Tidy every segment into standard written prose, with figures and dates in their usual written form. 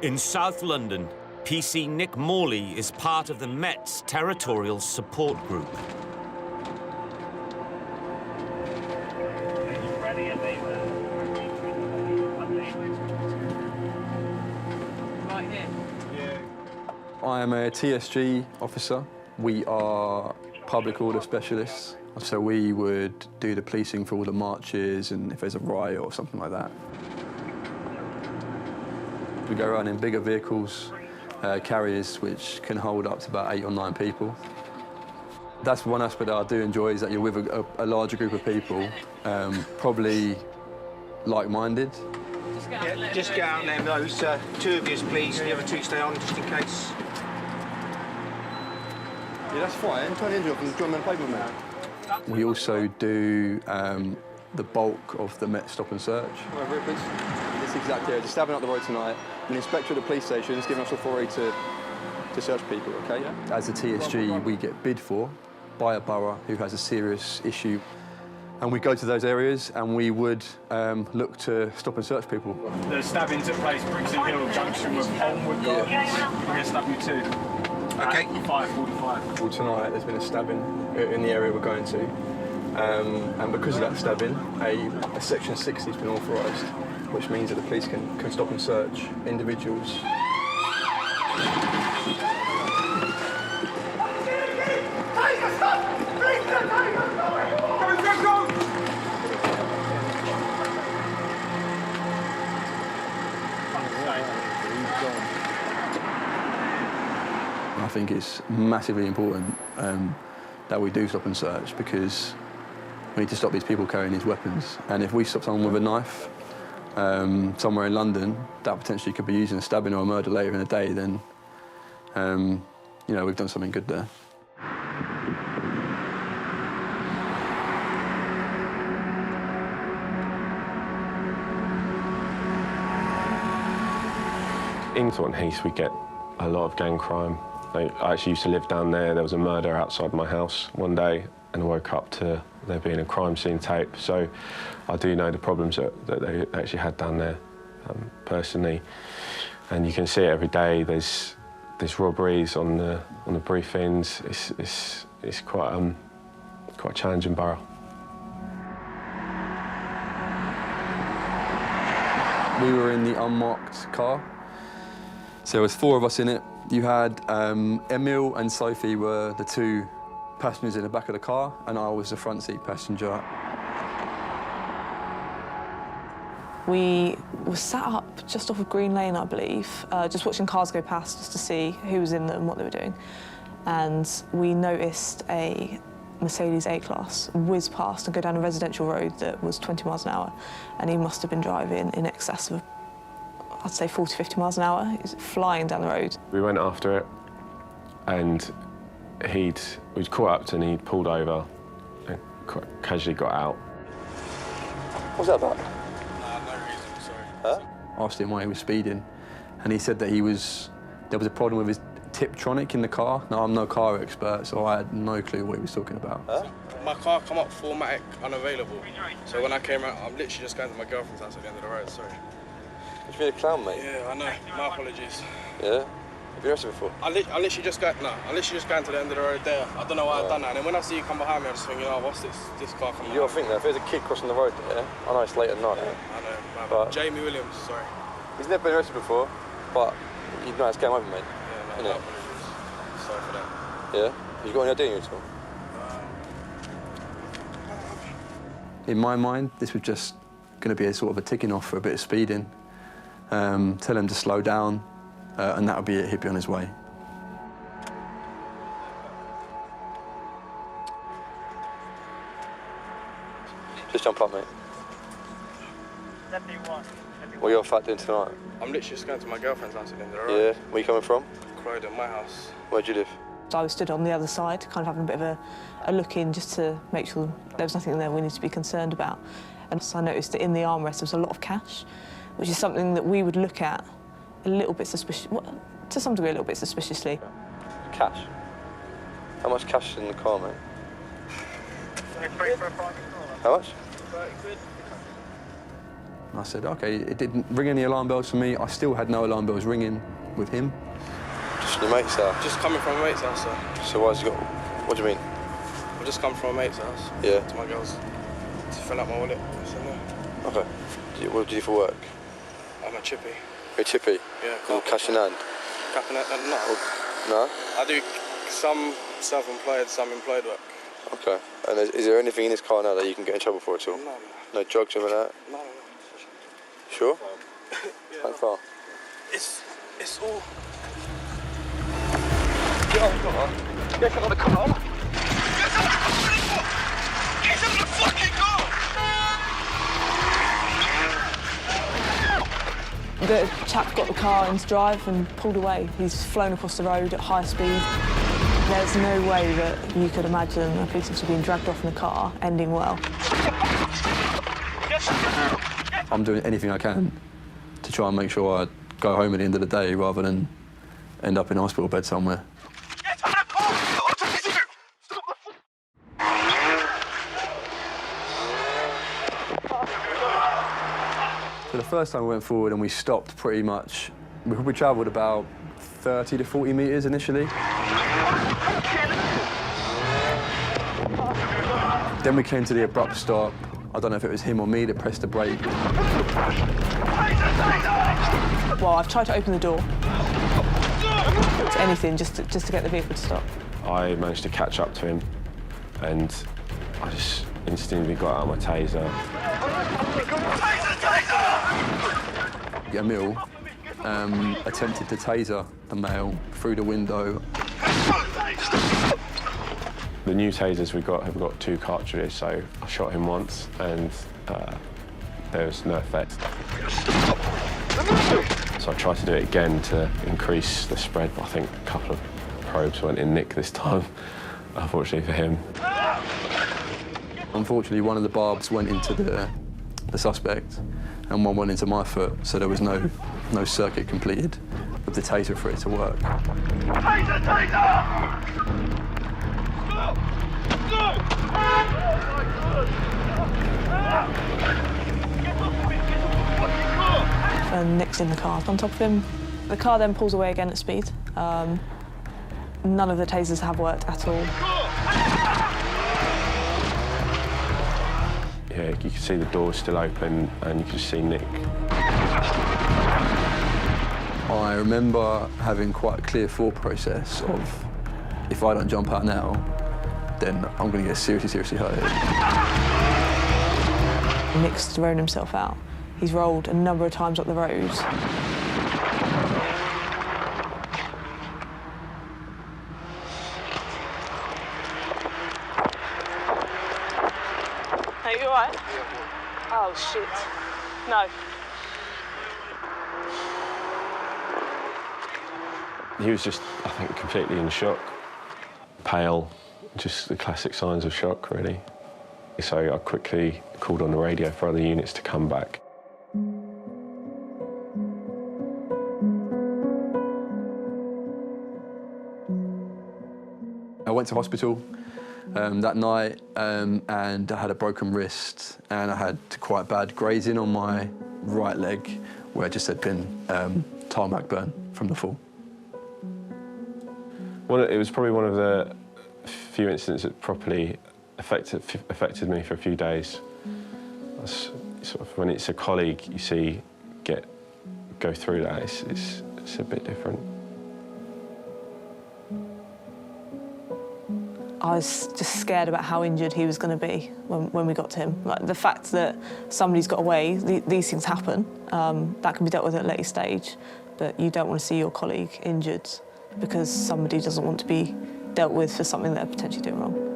In South London, PC Nick Morley is part of the Met's Territorial Support Group. I am a TSG officer. We are public order specialists, so we would do the policing for all the marches and if there's a riot or something like that. We go around in bigger vehicles, carriers which can hold up to about 8 or 9 people. That's one aspect that I do enjoy, is that you're with a larger group of people, probably like-minded. Yeah, just get out there, those 2 of you, please, and the other 2 stay on, just in case. Yeah, that's fine. Turn the engine off and join me on the pavement, mate. We also do the bulk of the Met stop and search. Over here, please. This exact area, just stabbing up the road tonight. An inspector at the police station is giving us authority to search people, OK? Yeah. As a TSG, we get bid for by a borough who has a serious issue. And we go to those areas and we would look to stop and search people. The stabbing took place Brixton Hill junction with Holmwood Gardens. Yeah. We're going to stab you too. OK. 5:45. Well, tonight there's been a stabbing in the area we're going to. And because of that stabbing, a Section 60 has been authorised, which means that the police can stop and search individuals. I think it's massively important that we do stop and search, because we need to stop these people carrying these weapons. And if we stop someone with a knife somewhere in London that potentially could be used in a stabbing or a murder later in the day, then you know, we've done something good there. In Thornton Heath, we get a lot of gang crime. I actually used to live down there. There was a murder outside my house one day, and I woke up to there being a crime scene tape. So I do know the problems that they actually had down there, personally. And you can see it every day. There's robberies on the briefings. It's quite a challenging borough. We were in the unmarked car. So there was 4 of us in it. You had Emil and Sophie were the 2 passengers in the back of the car, and I was the front seat passenger. We were sat up just off of Green Lane, I believe, just watching cars go past just to see who was in them and what they were doing. And we noticed a Mercedes A-Class whiz past and go down a residential road that was 20 miles an hour, and he must have been driving in excess of, I'd say, 40, 50 miles an hour. He was flying down the road. We went after it, and we'd caught up to, and he'd pulled over and quite casually got out. What was that about? No reason, sorry. Huh? I asked him why he was speeding, and he said that there was a problem with his Tiptronic in the car. Now, I'm no car expert, so I had no clue what he was talking about. Huh? My car come up formatic, unavailable. So when I came out, I'm literally just going to my girlfriend's house at the end of the road, sorry. You've been a clown, mate. Yeah, I know. My apologies. Yeah? Have you arrested before? I literally just going to the end of the road there. I don't know why I've done that. And then when I see you come behind me, I just think, you know, what's this car coming? You gotta think that if there's a kid crossing the road there, I know it's late at night. Yeah, I know, man. But Jamie Williams, sorry. He's never been arrested before, but you know it's game over, mate. Yeah, no, my apologies. Sorry for that. Yeah? You got any idea on you at all? In my mind, this was just going to be a sort of a ticking off for a bit of speeding. Tell him to slow down, and that would be it. He'd be on his way. Just jump up, mate. What are you off at doing tonight? I'm literally just going to my girlfriend's house at the end of the road. Yeah. Where are you coming from? Croydon, my house. Where do you live? So I was stood on the other side, kind of having a bit of a look in just to make sure there was nothing there we need to be concerned about. And so I noticed that in the armrest there was a lot of cash, which is something that we would look at a little bit to some degree, a little bit suspiciously. Cash? How much cash is in the car, mate? How much? 30 quid. And I said, OK, it didn't ring any alarm bells for me. I still had no alarm bells ringing with him. Just your mate's house? Just coming from a mate's house, sir. So why's he got... What do you mean? I just come from a mate's house. Yeah. To my girls. To fill out my wallet. That's in there. OK. What do you do for work? I'm a chippy. You're a chippy? Yeah. Or cash in hand? Cash in hand? No. No? I do some self-employed, some employed work. OK. And is there anything in this car now that you can get in trouble for at all? No. No drugs or anything like that? No. Sure? Yeah. How far? It's all... Get out of the car. Get out of the car. Get out of the fucking car! The chap got the car into drive and pulled away. He's flown across the road at high speed. There's no way that you could imagine a police officer being dragged off in a car ending well. I'm doing anything I can to try and make sure I go home at the end of the day rather than end up in a hospital bed somewhere. So the first time we went forward and we stopped pretty much, we probably travelled about 30 to 40 metres initially. Then we came to the abrupt stop. I don't know if it was him or me that pressed the brake. Well, I've tried to open the door. It's anything just to get the vehicle to stop. I managed to catch up to him and I just instantly got out my taser. Emil attempted to taser the male through the window. The new tasers we got have got 2 cartridges, so I shot him once and there was no effect. So I tried to do it again to increase the spread, but I think a couple of probes went in Nick this time, unfortunately for him. Unfortunately, one of the barbs went into the suspect and one went into my foot, so there was no circuit completed with the taser for it to work. Taser! Taser! And Nick's in the car on top of him. The car then pulls away again at speed. None of the tasers have worked at all. Yeah, you can see the door still open and you can just see Nick. I remember having quite a clear thought process of, if I don't jump out now, then I'm going to get seriously, seriously hurt. Nick's thrown himself out. He's rolled a number of times up the road. Are you all right? Oh, shit. No. He was just, I think, completely in shock. Pale, just the classic signs of shock, really. So I quickly called on the radio for other units to come back. I went to hospital that night and I had a broken wrist and I had quite bad grazing on my right leg where it just had been tarmac burn from the fall. It was probably one of the few incidents that properly affected me for a few days. Sort of, when it's a colleague you see go through that, it's a bit different. I was just scared about how injured he was going to be when we got to him. Like, the fact that somebody's got away, these things happen, that can be dealt with at a later stage, but you don't want to see your colleague injured because somebody doesn't want to be dealt with for something they're potentially doing wrong.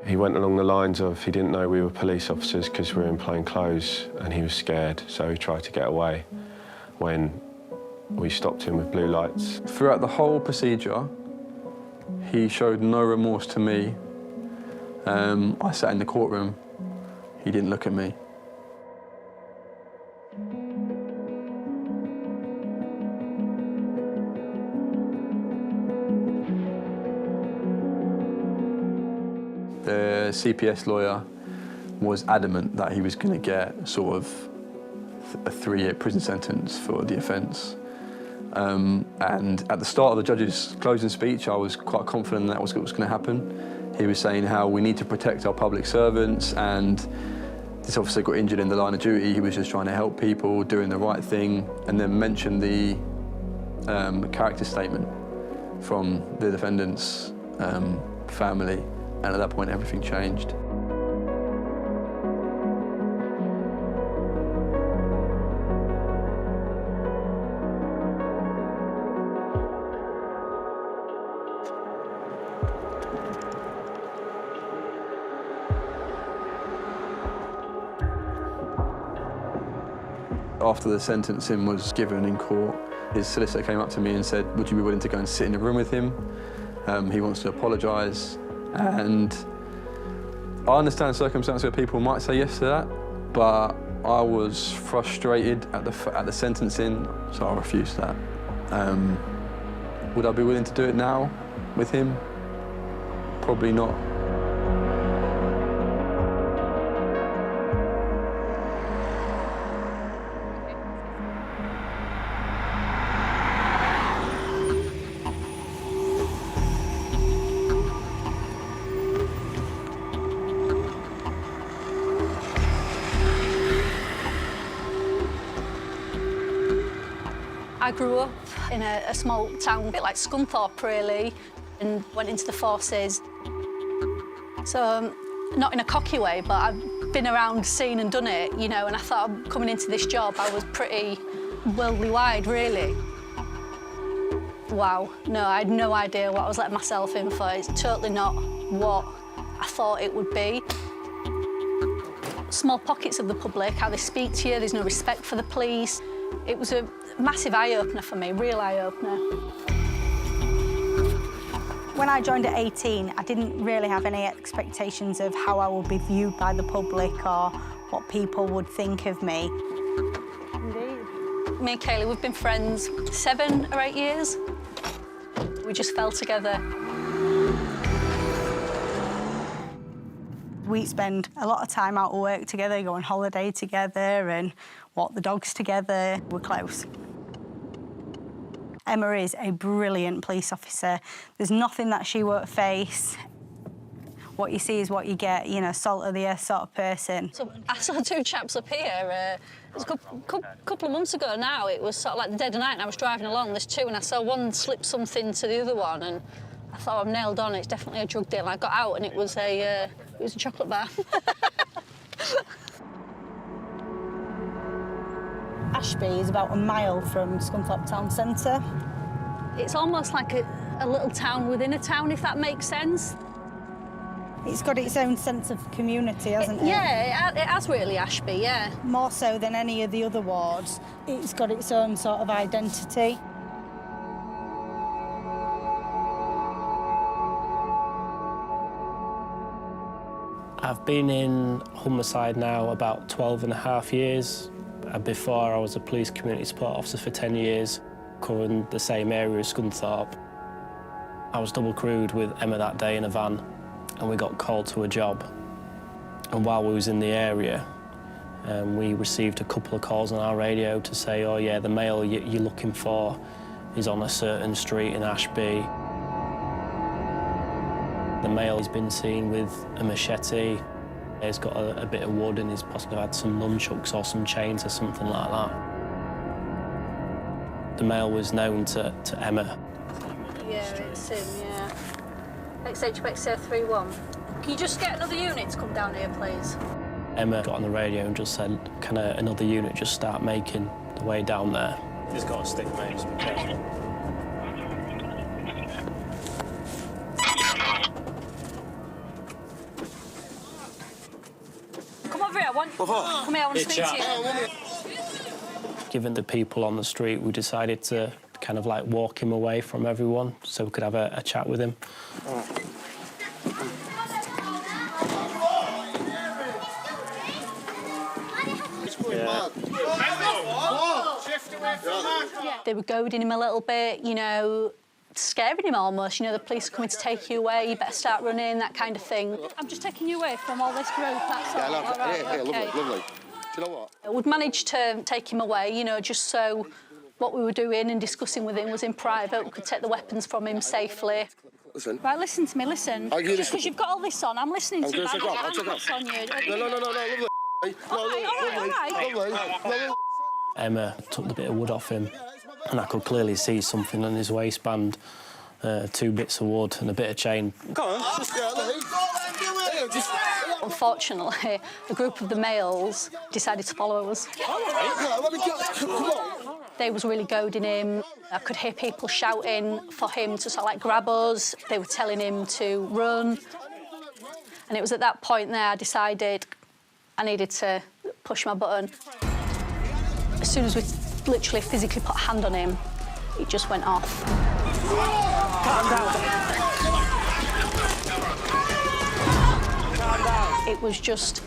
He went along the lines of he didn't know we were police officers because we were in plain clothes and he was scared, so he tried to get away when we stopped him with blue lights. Throughout the whole procedure, he showed no remorse to me. I sat in the courtroom, he didn't look at me. the CPS lawyer was adamant that he was going to get sort of a 3-year prison sentence for the offence. And at the start of the judge's closing speech, I was quite confident that was what was going to happen. He was saying how we need to protect our public servants, and this officer got injured in the line of duty. He was just trying to help people, doing the right thing, and then mentioned the character statement from the defendant's family, and at that point everything changed. After the sentencing was given in court, his solicitor came up to me and said, would you be willing to go and sit in a room with him? He wants to apologise. And I understand circumstances where people might say yes to that, but I was frustrated at the sentencing, so I refused that. Would I be willing to do it now with him? Probably not. I grew up in a small town, a bit like Scunthorpe really, and went into the forces. So, not in a cocky way, but I've been around, seen and done it, you know, and I thought coming into this job I was pretty worldly wide, really. Wow, no, I had no idea what I was letting myself in for. It's totally not what I thought it would be. Small pockets of the public, how they speak to you, there's no respect for the police. It was a massive eye-opener for me, real eye-opener. When I joined at 18, I didn't really have any expectations of how I would be viewed by the public or what people would think of me. Indeed. Me and Kaylee, we've been friends 7 or 8 years. We just fell together. We spend a lot of time out of work together, go on holiday together and walk the dogs together. We're close. Emma is a brilliant police officer. There's nothing that she won't face. What you see is what you get, you know, salt of the earth sort of person. So I saw 2 chaps up here. It was a couple of months ago now. It was sort of like the dead of night and I was driving along. There's 2 and I saw one slip something to the other one and I thought, I'm nailed on. It's definitely a drug deal. I got out and it was a chocolate bar. Ashby is about a mile from Scunthorpe town centre. It's almost like a little town within a town, if that makes sense. It's got its own sense of community, hasn't it? Yeah, it has really, Ashby, yeah. More so than any of the other wards, it's got its own sort of identity. I've been in homicide now about 12.5 years. Before, I was a police community support officer for 10 years, covering the same area as Scunthorpe. I was double crewed with Emma that day in a van, and we got called to a job. And while we was in the area, we received a couple of calls on our radio to say, oh yeah, the male you're looking for is on a certain street in Ashby. The male has been seen with a machete. He's got a bit of wood and he's possibly had some nunchucks or some chains or something like that. The male was known to Emma. Yeah, it's him, yeah. XHBX31. Can you just get another unit to come down here, please? Emma got on the radio and just said, can another unit just start making the way down there? He's got a stick, mate, just be careful. Come here, I want to speak to you. Given the people on the street, we decided to kind of like walk him away from everyone so we could have a chat with him. They were goading him a little bit, you know, scaring him almost. You know, the police are coming to take you away, you better start running, that kind of thing. I'm just taking you away from all this group, that's all. Yeah, All right, yeah, okay. lovely. Do you know what? We'd managed to take him away, you know, just so what we were doing and discussing with him was in private. We could take the weapons from him safely. Listen. Right, listen to me, listen. I'll give you this. Because you've got all this on, I'm listening to you. I'll take off. On you. No, lovely. All right. Lovely. Emma took the bit of wood off him, and I could clearly see something on his waistband, 2 bits of wood and a bit of chain. Go on, just go. Unfortunately, a group of the males decided to follow us. They was really goading him. I could hear people shouting for him to sort of like grab us. They were telling him to run. And it was at that point there I decided I needed to push my button. As soon as we literally physically put a hand on him, it just went off. Calm down. It was just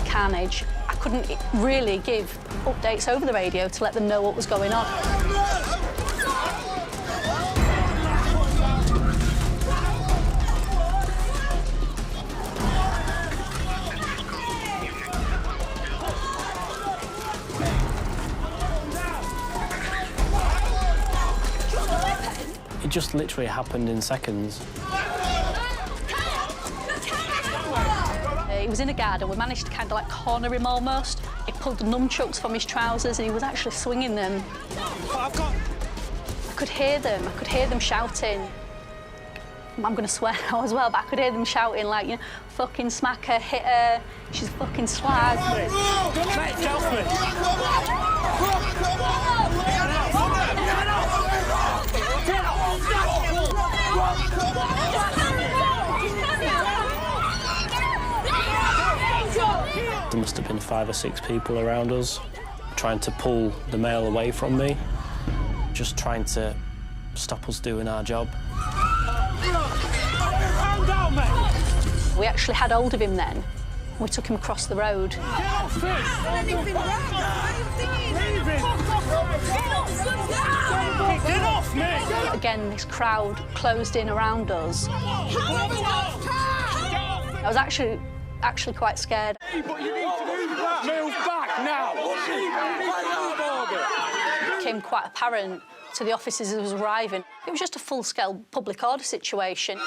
carnage. I couldn't really give updates over the radio to let them know what was going on. It just literally happened in seconds. He was in a garden. We managed to kind of like corner him almost. He pulled the nunchucks from his trousers and he was actually swinging them. I could hear them. I could hear them shouting. I'm going to swear now as well, but I could hear them shouting like, you know, fucking smack her, hit her, she's a fucking slag. Mate, get off me. There must have been 5 or 6 people around us trying to pull the male away from me, just trying to stop us doing our job. We actually had hold of him then. We took him across the road. Get off me! Get off me! Again, this crowd closed in around us. I was actually quite scared. Hey, but you need to move back now! It became quite apparent to the officers who was arriving. It was just a full-scale public order situation.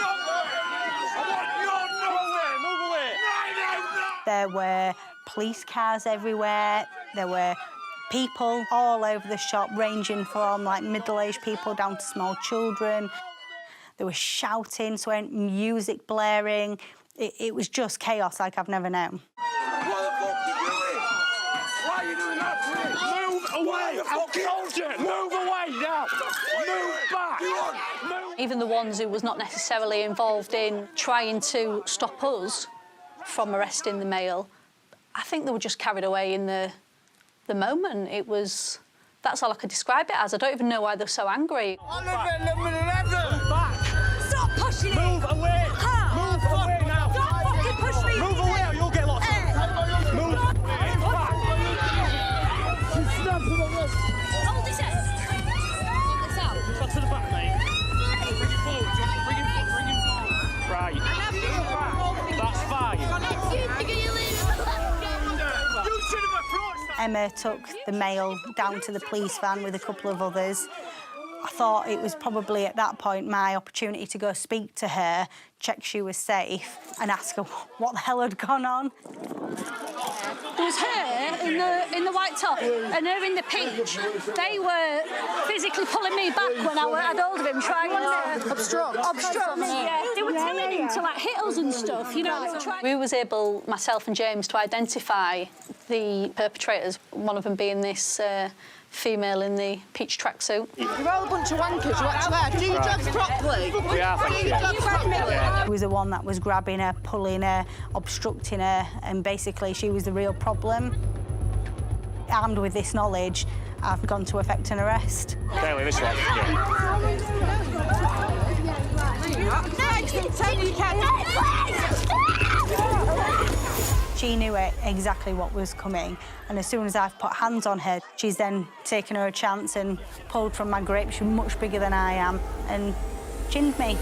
There were police cars everywhere. There were people all over the shop, ranging from like middle-aged people down to small children. There was shouting, swearing, music blaring. It was just chaos like I've never known. What the fuck are you doing? Why are you doing that to me? Move away! I've told you! Move away now! Move back! Move. Even the ones who was not necessarily involved in trying to stop us from arresting the male, I think they were just carried away in the moment. It was... That's all I could describe it as. I don't even know why they're so angry. Move back! Stop pushing it! Move away! Move away now! Don't fucking push me! Move away or you'll get lost. Move back! Hold this head. Back to the back, mate. Bring him forward. Bring him forward. Right. That's fine. Emma took the male down to the police van with a couple of others. I thought it was probably at that point my opportunity to go speak to her, check she was safe, and ask her what the hell had gone on. There was her in the white top and her in the peach. They were physically pulling me back when I had hold of him, trying to obstruct me. Yeah. They were telling him to like hit us and stuff, you know. We was able, myself and James, to identify the perpetrators. One of them being this female in the peach tracksuit. You're all a bunch of wankers, you actually do your jobs properly. We are, thank you. He was the one that was grabbing her, pulling her, obstructing her, and basically she was the real problem. Armed with this knowledge, I've gone to effect an arrest. Bailey, this one. Yeah. She knew exactly what was coming, and as soon as I've put hands on her, she's then taken her a chance and pulled from my grip. She's much bigger than I am, and questioned me.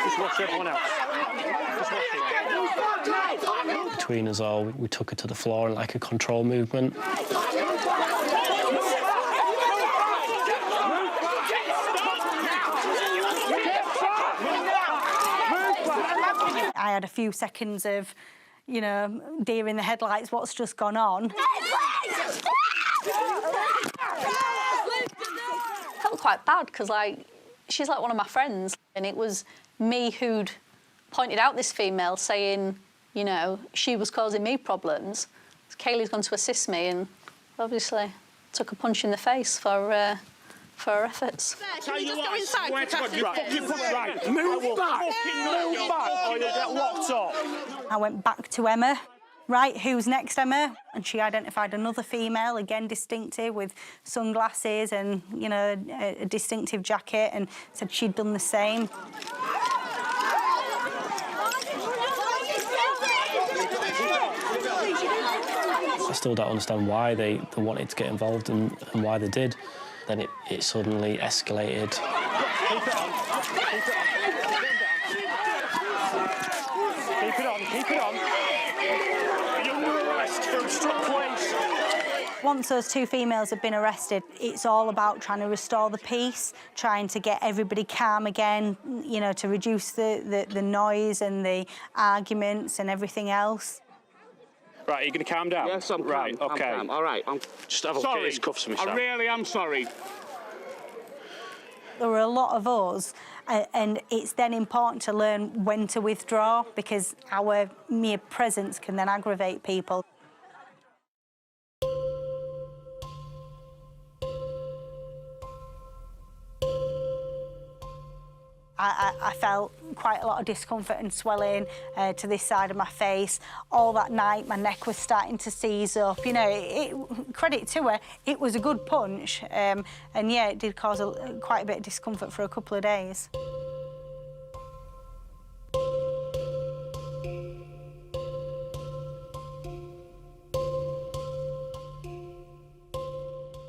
Just watch everyone else. Just watch everyone. Between us all, we took her to the floor in like a control movement. I had a few seconds of, you know, deer in the headlights, what's just gone on. I felt quite bad because, like, she's like one of my friends, and it was me who'd pointed out this female, saying, you know, she was causing me problems. So Kaylee's gone to assist me, and obviously took a punch in the face for her efforts. Can you just go inside? Right, move back, or you'll get locked up. I went back to Emma. Right, who's next, Emma? And she identified another female, again distinctive, with sunglasses and, you know, a distinctive jacket, and said she'd done the same. I still don't understand why they wanted to get involved and why they did. Then it suddenly escalated. Keep it on. You're under arrest for obstruct police. Once those two females have been arrested, it's all about trying to restore the peace, trying to get everybody calm again, you know, to reduce the noise and the arguments and everything else. Right, are you going to calm down? Yes, I'm calm. Right, OK. I'm calm. All right, I'm just have a look at his cuffs for me, I really am sorry. There were a lot of us, and it's then important to learn when to withdraw, because our mere presence can then aggravate people. I felt quite a lot of discomfort and swelling to this side of my face. All that night, my neck was starting to seize up. You know, credit to her, it was a good punch. And yeah, it did cause quite a bit of discomfort for a couple of days.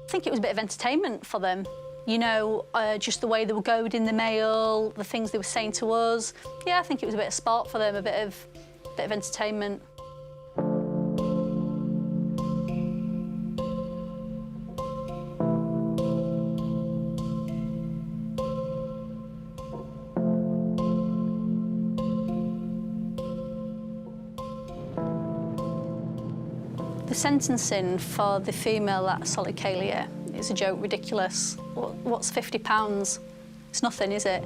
I think it was a bit of entertainment for them. You know, just the way they were goading the male, the things they were saying to us. Yeah, I think it was a bit of sport for them, a bit of entertainment. The sentencing for the female that assaulted Kaylee is a joke, ridiculous. What's £50? It's nothing, is it?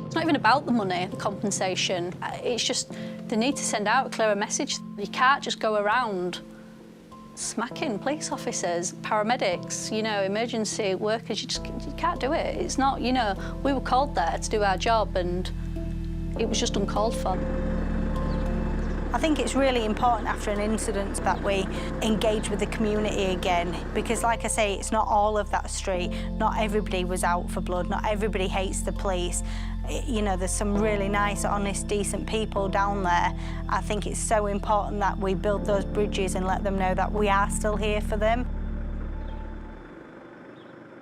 It's not even about the money, the compensation. It's just they need to send out a clearer message. You can't just go around smacking police officers, paramedics, you know, emergency workers. You can't do it. It's not, you know, we were called there to do our job and it was just uncalled for. I think it's really important after an incident that we engage with the community again, because like I say, it's not all of that street. Not everybody was out for blood, not everybody hates the police. You know, there's some really nice, honest, decent people down there. I think it's so important that we build those bridges and let them know that we are still here for them.